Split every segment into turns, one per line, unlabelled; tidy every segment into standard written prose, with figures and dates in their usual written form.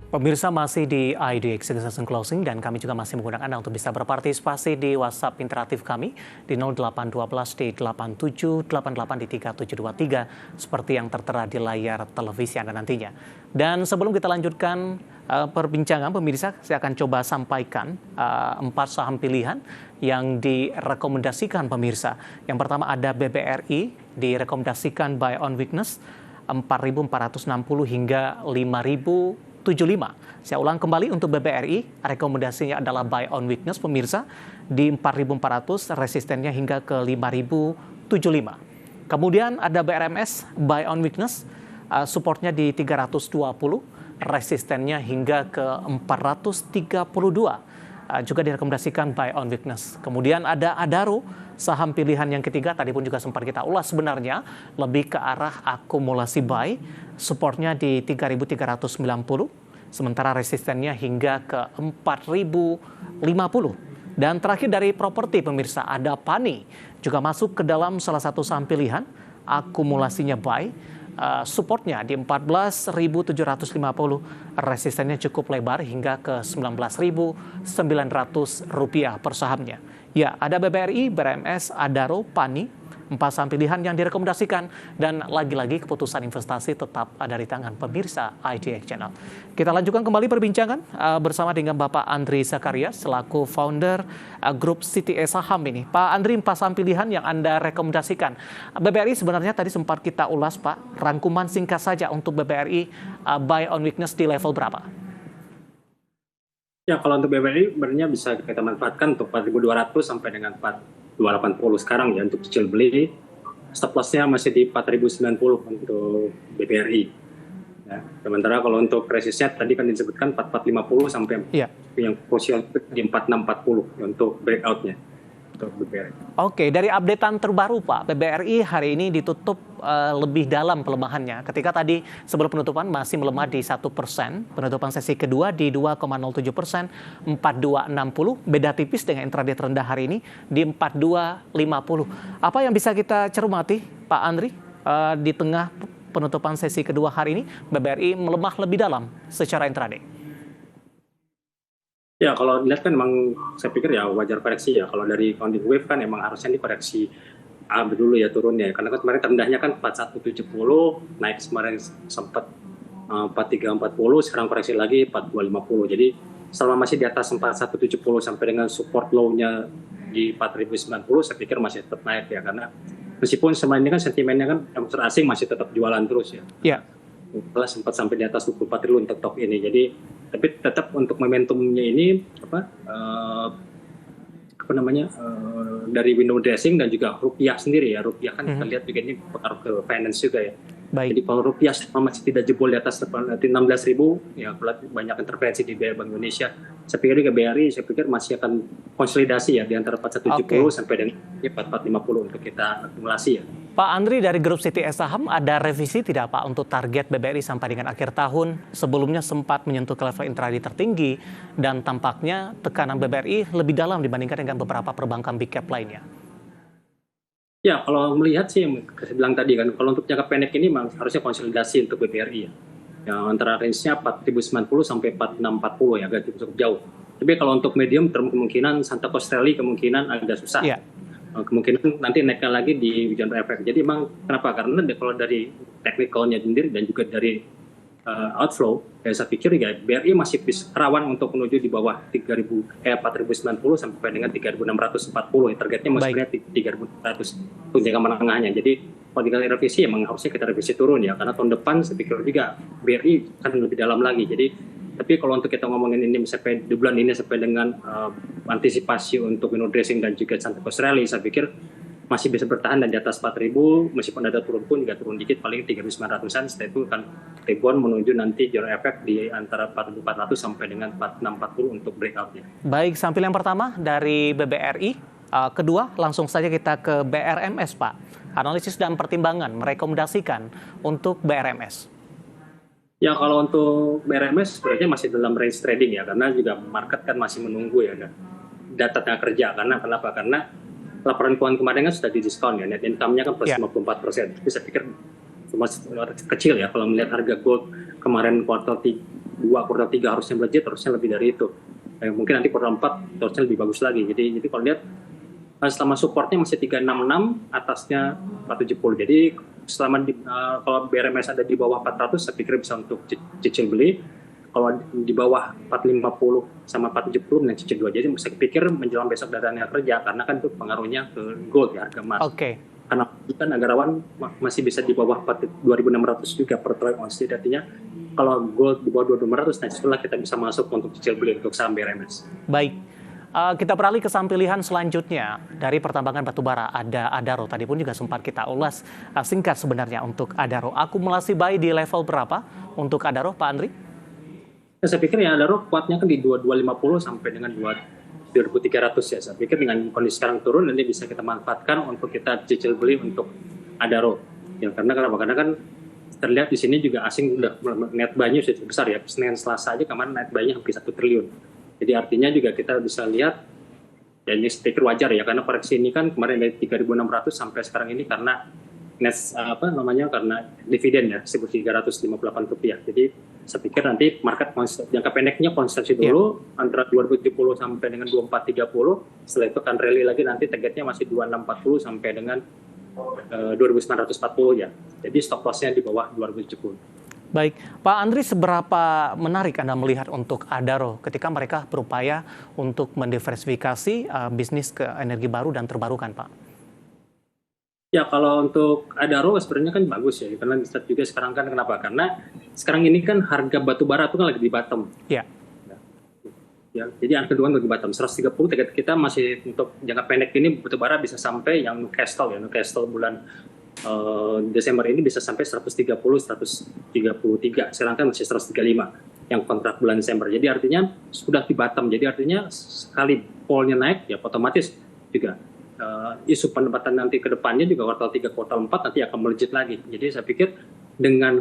Pemirsa masih di IDX Extension Closing dan kami juga masih menggunakan Anda untuk bisa berpartisipasi di WhatsApp interaktif kami di 0812 di 8788 di 3723 seperti yang tertera di layar televisi Anda nantinya. Dan sebelum kita lanjutkan perbincangan pemirsa, saya akan coba sampaikan 4 saham pilihan yang direkomendasikan pemirsa. Yang pertama ada BBRI direkomendasikan buy on weakness 4.460 hingga 5.075. Saya ulang kembali untuk BBRI, rekomendasinya adalah buy on weakness pemirsa di 4.400, resistennya hingga ke 5.075. Kemudian ada BRMS, buy on weakness, supportnya di 320, resistennya hingga ke 432. Juga direkomendasikan buy on weakness. Kemudian ada Adaro, saham pilihan yang ketiga, tadi pun juga sempat kita ulas sebenarnya, lebih ke arah akumulasi buy, supportnya di 3.390, sementara resistennya hingga ke 4.050. Dan terakhir dari properti pemirsa, ada Pani, juga masuk ke dalam salah satu saham pilihan, akumulasinya buy, supportnya di 14.750, resistennya cukup lebar hingga ke 19.900 rupiah per sahamnya. Ya, ada BBRI, BRMS, Adaro, Pani, 4 saham pilihan yang direkomendasikan, dan lagi-lagi keputusan investasi tetap ada di tangan pemirsa IDX Channel. Kita lanjutkan kembali perbincangan bersama dengan Bapak Andri Zakaria selaku founder grup CTA Saham ini. Pak Andri, 4 saham pilihan yang Anda rekomendasikan. BBRI sebenarnya tadi sempat kita ulas Pak, rangkuman singkat saja untuk BBRI buy on weakness di level berapa?
Ya, kalau untuk BBRI sebenarnya bisa kita manfaatkan untuk 4.200 sampai dengan 4.280 sekarang ya untuk cicil beli. Stop loss-nya masih di 4.090 untuk BBRI. Ya, sementara kalau untuk resistnya tadi kan disebutkan 4.450 sampai yang krusial di 4.640 untuk breakout-nya untuk BBRI.
Oke, dari updatean terbaru Pak, BBRI hari ini ditutup lebih dalam pelemahannya. Ketika tadi sebelum penutupan masih melemah di 1%, penutupan sesi kedua di 2,07%, 4260, beda tipis dengan intraday terendah hari ini di 4250. Apa yang bisa kita cermati Pak Andri di tengah penutupan sesi kedua hari ini, BBRI melemah lebih dalam secara intraday?
Ya, kalau dilihat kan memang saya pikir ya wajar koreksi ya. Kalau dari founding wave kan emang harusnya dikoreksi dulu ya turunnya. Karena kan kemarin terendahnya kan 4170, naik kemarin sempat 4340, sekarang koreksi lagi 4250. Jadi selama masih di atas 4170 sampai dengan support low-nya di 4090, saya pikir masih tetap naik ya. Karena meskipun semalam ini kan sentimennya kan investor asing masih tetap jualan terus ya.
Iya.
Sempat sampai di atas 24 triliun untuk top ini. Jadi tapi tetap untuk momentumnya ini dari window dressing dan juga rupiah sendiri ya. Rupiah kan kita lihat juga ini pengaruh ke finance juga ya.
Baik.
Jadi kalau rupiah masih tidak jebol di atas 16.000 ya banyak intervensi di Bank Indonesia. Saya pikir juga BRI saya pikir masih akan konsolidasi ya di antara 4170 sampai dengan 4450 untuk kita akumulasi ya.
Pak Andri, dari grup CTA Saham ada revisi tidak Pak untuk target BBRI sampai dengan akhir tahun? Sebelumnya sempat menyentuh ke level intraday tertinggi dan tampaknya tekanan BBRI lebih dalam dibandingkan dengan beberapa perbankan big cap lainnya.
Ya, kalau melihat sih yang saya bilang tadi kan, kalau untuk jangka pendek ini harusnya konsolidasi untuk BBRI ya. Yang antara range-nya 4.090 sampai 4.640 ya, agak cukup jauh. Tapi kalau untuk medium term kemungkinan Santak Australia kemungkinan agak susah.
Yeah.
Kemungkinan nanti naiknya lagi di genre efek. Jadi emang kenapa? Karena kalau dari technicalnya sendiri dan juga dari outflow, saya pikir ya BRI masih rawan untuk menuju di bawah 4.090 sampai dengan 3.640. Targetnya masih sebenarnya 3.400 untuk jangka menengahnya. Jadi kalau dikali revisi emang harusnya kita revisi turun ya, karena tahun depan saya pikir juga BRI akan lebih dalam lagi. Jadi tapi kalau untuk kita ngomongin ini sampai di bulan ini sampai dengan antisipasi untuk window dressing dan juga Santak Australia, saya pikir masih bisa bertahan dan di atas 4.000, meskipun ada turun pun juga turun dikit paling 3.900-an, setelah itu kan rebound menuju nanti genre efek di antara 4.400 sampai dengan 4.640 untuk breakout-nya.
Baik, sampel yang pertama dari BBRI, kedua langsung saja kita ke BRMS Pak. Analisis dan pertimbangan merekomendasikan untuk BRMS.
Ya, kalau untuk BRMS sebenarnya masih dalam range trading ya, karena juga market kan masih menunggu ya data tenaga kerja. Kenapa? Karena laporan keuangan kemarin kan sudah didiskon ya, net income-nya kan plus 54%. Tapi saya pikir masih kecil ya kalau melihat harga gold kemarin kuartal kuartal 3 harusnya melejit, harusnya lebih dari itu. Mungkin nanti kuartal 4 harusnya lebih bagus lagi. Jadi kalau lihat selama supportnya masih 366, atasnya 470. Jadi selama kalau BRMS ada di bawah 400, saya pikir bisa untuk cicil beli. Kalau di bawah 450 sama 470 dan cicil 2. Jadi saya pikir menjelang besok datanya kerja, karena kan itu pengaruhnya ke gold ya, harga emas. Karena kan agak rawan masih bisa di bawah 2.600 juga per troy ounce. Jadi artinya kalau gold di bawah 2.500, nah setelah kita bisa masuk untuk cicil beli untuk saham BRMS.
Baik. Kita beralih ke saham pilihan selanjutnya dari pertambangan batubara, ada Adaro. Tadi pun juga sempat kita ulas singkat sebenarnya untuk Adaro. Akumulasi buy di level berapa untuk Adaro, Pak Andri?
Ya, saya pikir ya Adaro kuatnya kan di 2250 sampai dengan 2.300 ya. Saya pikir dengan kondisi sekarang turun, nanti bisa kita manfaatkan untuk kita cicil beli untuk Adaro. Ya, karena kenapa? Karena kan terlihat di sini juga asing udah net buy-nya sudah besar ya. Senin Selasa aja kemarin net buy-nya hampir 1 triliun. Jadi artinya juga kita bisa lihat, ya ini saya pikir wajar ya, karena koreksi ini kan kemarin dari 3.600 sampai sekarang ini karena karena dividen ya, 1.358 rupiah. Jadi saya pikir nanti market jangka pendeknya konsentrasi dulu antara 2070 sampai dengan 2430. Setelah itu kan rally lagi, nanti targetnya masih 2640 sampai dengan 2940 ya. Jadi stop loss-nya di bawah 2070.
Baik, Pak Andri, seberapa menarik Anda melihat untuk Adaro ketika mereka berupaya untuk mendiversifikasi bisnis ke energi baru dan terbarukan, Pak?
Ya, kalau untuk Adaro sebenarnya kan bagus ya, karena bisa juga sekarang kan kenapa? Karena sekarang ini kan harga batu bara itu kan lagi di bottom.
Ya.
Ya, jadi yang kedua lagi bottom 130, target kita masih untuk jangka pendek ini batu bara bisa sampai yang Newcastle bulan Desember ini bisa sampai 130, 133. Sekarang kan masih 135 yang kontrak bulan Desember. Jadi artinya sudah di bottom. Jadi artinya sekali polnya naik, ya otomatis juga isu pendapatan nanti ke depannya juga kuartal 3, kuartal 4 nanti akan melejit lagi. Jadi saya pikir dengan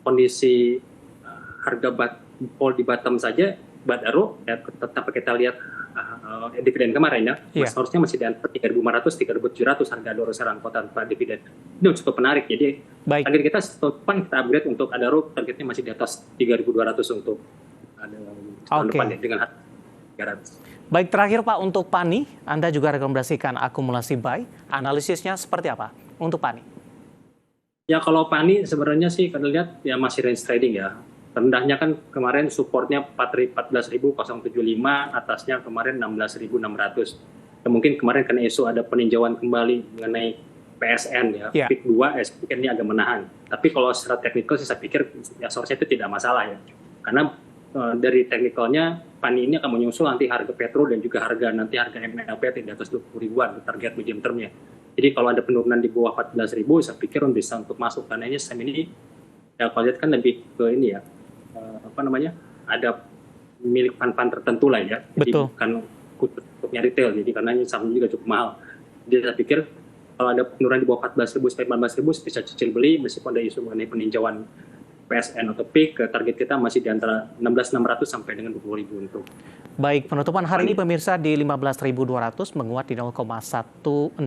kondisi harga pol di bottom saja, Adaro ya, tetap kita lihat dividen kemarin ya, harusnya masih di antara 3.500, 3.700 harga Adaro sekarang kuota dividen. Ini cukup menarik. Jadi target kita tahun depan kita upgrade untuk Adaro, targetnya masih di atas 3.200 untuk tahun depan dengan harga 300.
Baik, terakhir Pak, untuk PANI, Anda juga rekomendasikan akumulasi buy. Analisisnya seperti apa untuk PANI?
Ya kalau PANI sebenarnya sih kita lihat ya masih range trading ya. Rendahnya kan kemarin supportnya 14.075, atasnya kemarin 16.600. Ya, mungkin kemarin karena isu ada peninjauan kembali mengenai PSN ya, PIK 2, saya pikir ini agak menahan. Tapi kalau secara teknikal saya pikir ya source-nya itu tidak masalah ya. Karena dari teknikalnya PANI ini akan menyusul nanti harga petro dan juga harga MLP di atas 20 ribuan target medium termnya. Jadi kalau ada penurunan di bawah 14.000, saya pikir bisa untuk masuk, karena ini saham ini ya kalau lihat kan lebih ke ini ya, ada milik fund-fund tertentu lah ya. Jadi bukan kutubnya retail, jadi karena ini saham juga cukup mahal. Jadi saya pikir kalau ada penurunan di bawah 14.000 sampai 15.000 bisa cicil beli, meskipun ada isu mengenai peninjauan PSN atau PIK, target kita masih di antara 16.600 sampai dengan 20.000 untuk.
Baik, penutupan hari ini pemirsa di 15.200 menguat di 0,16%,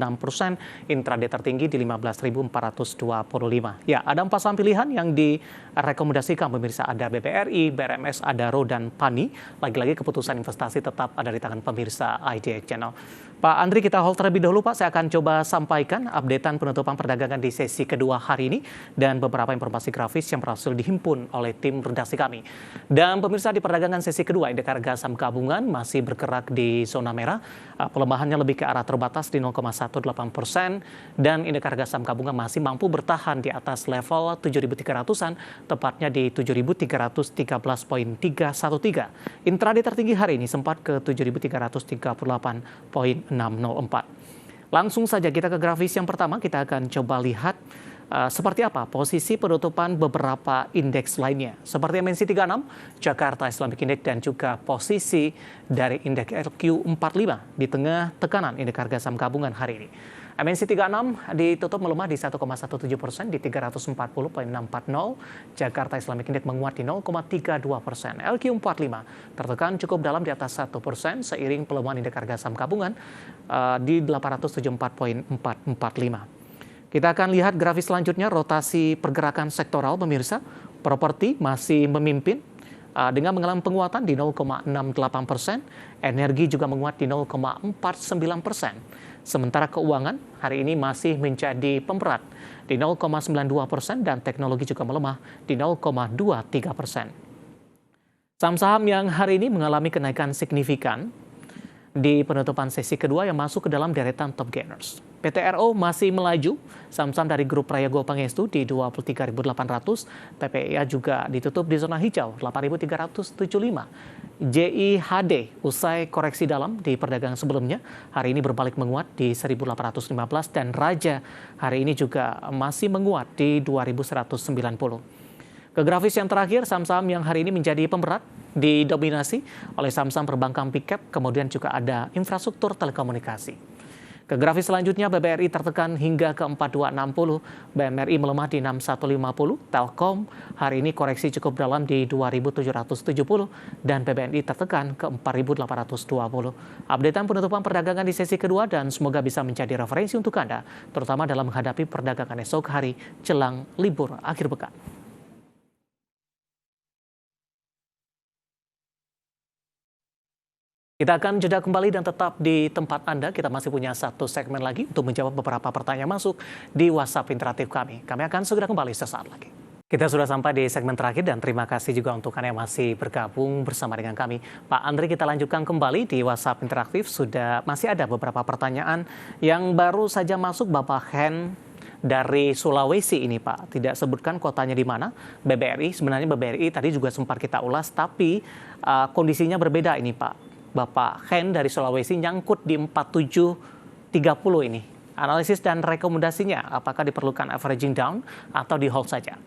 intraday tertinggi di 15.425. Ya, ada 4 saham pilihan yang direkomendasikan pemirsa, ada BBRI, BRMS, Adaro, dan PANI. Lagi-lagi keputusan investasi tetap ada di tangan pemirsa IDX Channel. Pak Andri, kita hold terlebih dahulu Pak, saya akan coba sampaikan updatean penutupan perdagangan di sesi kedua hari ini dan beberapa informasi grafis yang berhasil dihimpun oleh tim redaksi kami. Dan pemirsa, di perdagangan sesi kedua, indeks harga saham gabungan masih bergerak di zona merah, pelemahannya lebih ke arah terbatas di 0,18%, dan indeks harga saham gabungan masih mampu bertahan di atas level 7.300-an, tepatnya di 7.313.313. Intraday tertinggi hari ini sempat ke 7.338.604. Langsung saja kita ke grafis yang pertama, kita akan coba lihat seperti apa posisi penutupan beberapa indeks lainnya, seperti MNC 36, Jakarta Islamic Index, dan juga posisi dari indeks LQ45 di tengah tekanan indeks harga saham gabungan hari ini. MNC 36 ditutup melemah di 1,17% di 340.640. Jakarta Islamic Index menguat di 0,32%. LQ45 tertekan cukup dalam di atas 1% seiring pelemahan indeks harga saham gabungan di 874.445. Kita akan lihat grafis selanjutnya, rotasi pergerakan sektoral pemirsa. Properti masih memimpin dengan mengalami penguatan di 0,68%, energi juga menguat di 0,49%. Sementara keuangan hari ini masih menjadi pemberat di 0,92% dan teknologi juga melemah di 0,23%. Saham-saham yang hari ini mengalami kenaikan signifikan di penutupan sesi kedua yang masuk ke dalam deretan top gainers. PTRO masih melaju, saham-saham dari grup Prayogo Pangestu di 23.800, PPIA juga ditutup di zona hijau 8.375. JIHD usai koreksi dalam di perdagangan sebelumnya, hari ini berbalik menguat di 1.815 dan Raja hari ini juga masih menguat di 2.190. Ke grafis yang terakhir, saham-saham yang hari ini menjadi pemberat didominasi oleh saham-saham perbankan pick-up, kemudian juga ada infrastruktur telekomunikasi. Ke grafis selanjutnya, BBRI tertekan hingga ke 4260, BMRI melemah di 6150, Telkom hari ini koreksi cukup dalam di 2770, dan PBNI tertekan ke 4820. Updatean penutupan perdagangan di sesi kedua dan semoga bisa menjadi referensi untuk Anda, terutama dalam menghadapi perdagangan esok hari jelang libur akhir pekan. Kita akan jeda kembali dan tetap di tempat Anda. Kita masih punya satu segmen lagi untuk menjawab beberapa pertanyaan masuk di WhatsApp interaktif kami. Kami akan segera kembali sesaat lagi. Kita sudah sampai di segmen terakhir dan terima kasih juga untuk Anda yang masih bergabung bersama dengan kami. Pak Andri, kita lanjutkan kembali di WhatsApp interaktif. Masih ada beberapa pertanyaan yang baru saja masuk. Bapak Hen dari Sulawesi ini, Pak, tidak sebutkan kotanya di mana. BBRI, sebenarnya BBRI tadi juga sempat kita ulas, tapi kondisinya berbeda ini, Pak. Bapak Hen dari Sulawesi nyangkut di 4730 ini. Analisis dan rekomendasinya, apakah diperlukan averaging down atau di hold saja?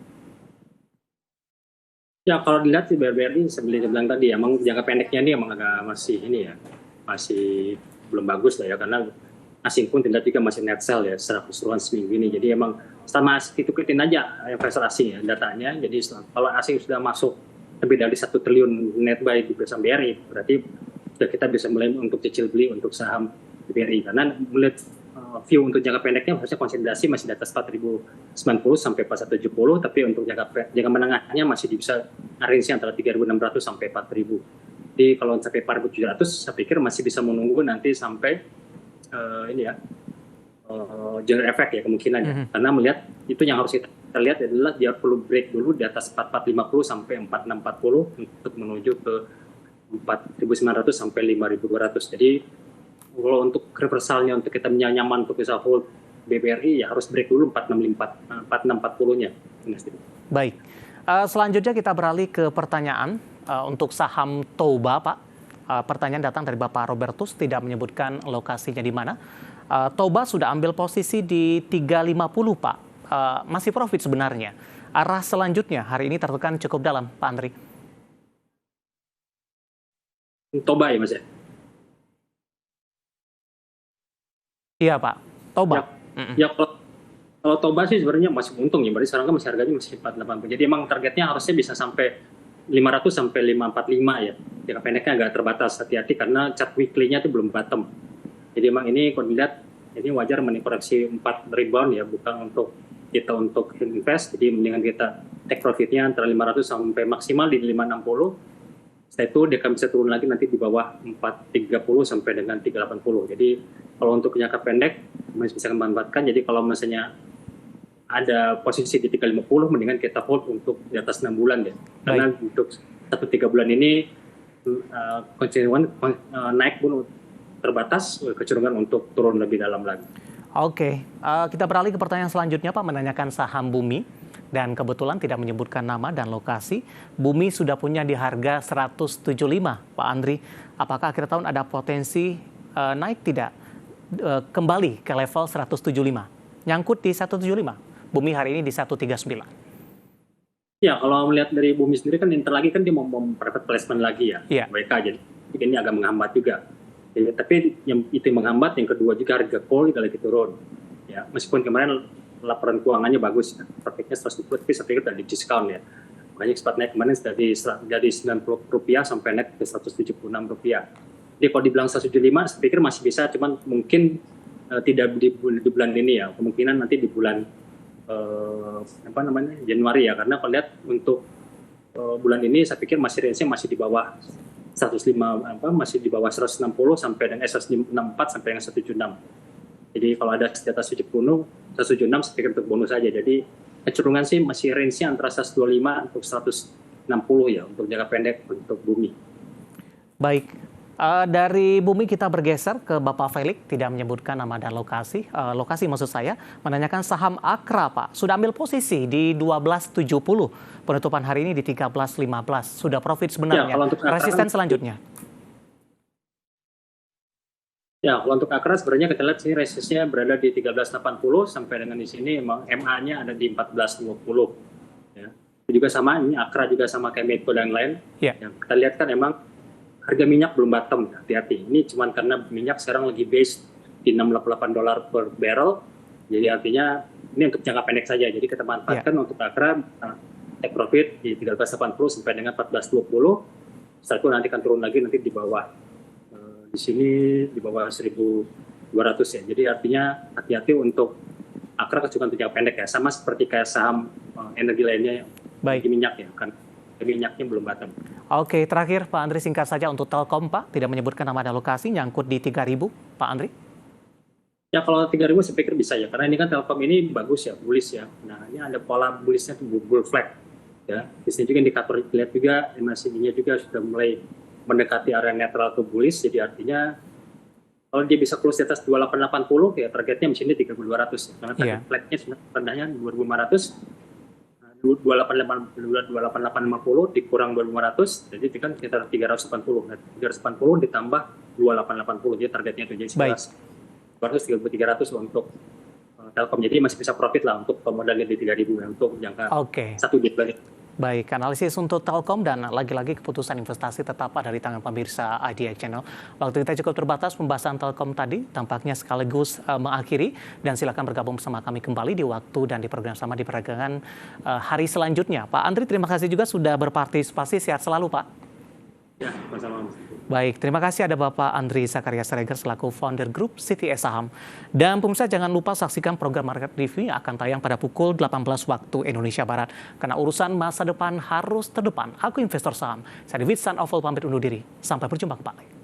Ya, kalau dilihat di BBRI seperti bilang tadi, emang jangka pendeknya ini emang agak masih belum bagus lah ya, karena asing pun tidak juga masih net sell ya secara keseluruhan seminggu ini. Jadi emang sama ikutin aja investor asing ya datanya. Jadi kalau asing sudah masuk lebih dari 1 triliun net buy di bersama BRI, berarti kita bisa mulai untuk cicil beli untuk saham BRI, karena melihat view untuk jangka pendeknya harusnya konsolidasi masih di atas 4.090 sampai 4.170, tapi untuk jangka menengahnya masih bisa range antara 3.600 sampai 4.000. Jadi kalau sampai 4.700 saya pikir masih bisa menunggu nanti sampai general effect ya kemungkinannya. Karena melihat itu yang harus kita lihat adalah dia perlu break dulu di atas 4.450 sampai 4.640 untuk menuju ke 4.900 sampai 5.200. Jadi kalau untuk reversalnya untuk kita nyaman untuk bisa hold BBRI ya harus break dulu 4.640-nya.
Baik. Selanjutnya kita beralih ke pertanyaan untuk saham Toba, Pak. Pertanyaan datang dari Bapak Robertus, tidak menyebutkan lokasinya di mana. Toba sudah ambil posisi di 350, Pak. Masih profit sebenarnya. Arah selanjutnya hari ini tertekan cukup dalam, Pak Andri.
Toba ya Mas ya?
Iya Pak, Toba.
Ya kalau Toba sih sebenarnya masih untung ya, berarti sekarang kan masih harganya masih 480. Jadi emang targetnya harusnya bisa sampai 500 sampai 545 ya. Jangka pendeknya agak terbatas, hati-hati karena chart weekly-nya itu belum bottom. Jadi emang ini kalau dilihat ini wajar koreksi 4 rebound ya, bukan untuk invest. Jadi mendingan kita take profitnya antara 500 sampai maksimal di 560. Setelah itu dia akan bisa turun lagi nanti di bawah 430 sampai dengan 380. Jadi kalau untuk jangka pendek masih bisa memanfaatkan. Jadi kalau misalnya ada posisi di 350 mendingan kita hold untuk di atas 6 bulan ya. Karena untuk 1-3 bulan ini kecenderungan naik pun terbatas, kecenderungan untuk turun lebih dalam lagi.
Oke, kita beralih ke pertanyaan selanjutnya, Pak, menanyakan saham Bumi. Dan kebetulan tidak menyebutkan nama dan lokasi. Bumi sudah punya di harga 175, Pak Andri. Apakah akhir tahun ada potensi naik tidak kembali ke level 175? Nyangkut di 175. Bumi hari ini di 139.
Ya, kalau melihat dari Bumi sendiri kan inter lagi kan dia mau private placement lagi ya.
Yeah.
Mereka jadi ini agak menghambat juga. Jadi, tapi yang itu yang menghambat, yang kedua juga harga coal lagi turun. Ya, meskipun kemarin laporan keuangannya bagus, profitnya 120, tapi saya pikir sudah di diskon ya. Makanya sempat naik kemarin dari Rp90 sampai naik ke Rp176. Jadi kalau dibilang 175, saya pikir masih bisa, cuman mungkin tidak di bulan ini ya. Kemungkinan nanti di bulan Januari ya, karena kalau lihat untuk bulan ini saya pikir masih range-nya masih di bawah 105 masih di bawah 160 sampai dengan 164 sampai dengan 176. Jadi kalau ada di atas 176 saya pikir untuk bonus saja. Jadi kecenderungan sih masih range-nya antara 125 untuk 160 ya untuk jangka pendek untuk bumi.
Baik, dari bumi kita bergeser ke Bapak Felix, tidak menyebutkan nama dan lokasi. Lokasi maksud saya, menanyakan saham Akra, Pak. Sudah ambil posisi di 12.70, penutupan hari ini di 13.15. Sudah profit sebenarnya.
Ya, kalau untuk Akra,
resisten selanjutnya.
Ya, kalau untuk Akra sebenarnya kita lihat sih resistnya berada di 13.80 sampai dengan di sini emang MA-nya ada di 14.20. Ya. Itu juga sama, ini Akra juga sama kayak Medco dan lain.
Ya.
Yang kita lihat kan emang harga minyak belum bottom, hati-hati. Ini cuma karena minyak sekarang lagi base di $68 per barrel. Jadi artinya ini untuk jangka pendek saja. Jadi kita manfaatkan untuk Akra take profit di 13.80 sampai dengan 14.20. Setelah itu nanti akan turun lagi nanti di bawah. Di sini di bawah 1.200 ya. Jadi artinya hati-hati untuk Akra kecukupan untuk jangka pendek ya. Sama seperti kayak saham energi lainnya
baik.
Di minyak ya kan. Minyaknya belum bottom.
Oke, terakhir Pak Andri singkat saja untuk Telkom, Pak. Tidak menyebutkan nama dan lokasi, nyangkut di 3.000, Pak Andri.
Ya kalau 3.000 saya pikir bisa ya. Karena ini kan Telkom ini bagus ya, bullish ya. Nah ini ada pola bullishnya itu bull flag. Ya. Di sini juga indikator lihat juga, MACD-nya juga sudah mulai mendekati area netral atau bullish. Jadi artinya kalau dia bisa close di atas 2880 ya targetnya di sini 3.200 ya. Karena target flagnya rendahnya 2.500. 28850 dikurang 2.500, jadi itu kan sekitar 380. Nah, 380 ditambah 2.880, jadi targetnya itu jadi 3.300 untuk Telkom. Jadi masih bisa profit lah untuk pemodalnya di 3.000 untuk jangka 1 bulan.
Baik, analisis untuk Telkom dan lagi-lagi keputusan investasi tetap ada di tangan pemirsa IDX Channel. Waktu kita cukup terbatas pembahasan Telkom tadi, tampaknya sekaligus mengakhiri. Dan silakan bergabung bersama kami kembali di waktu dan di program sama di perdagangan hari selanjutnya. Pak Andri, terima kasih juga sudah berpartisipasi. Sehat selalu, Pak.
Ya, sama-sama.
Baik, terima kasih ada Bapak Andri Zakaria Siregar selaku founder grup CTS Saham. Dan pemirsa jangan lupa saksikan program Market Review yang akan tayang pada pukul 18 waktu Indonesia Barat. Karena urusan masa depan harus terdepan. Aku investor saham. Saya David San Oval pamit undur diri. Sampai berjumpa kembali.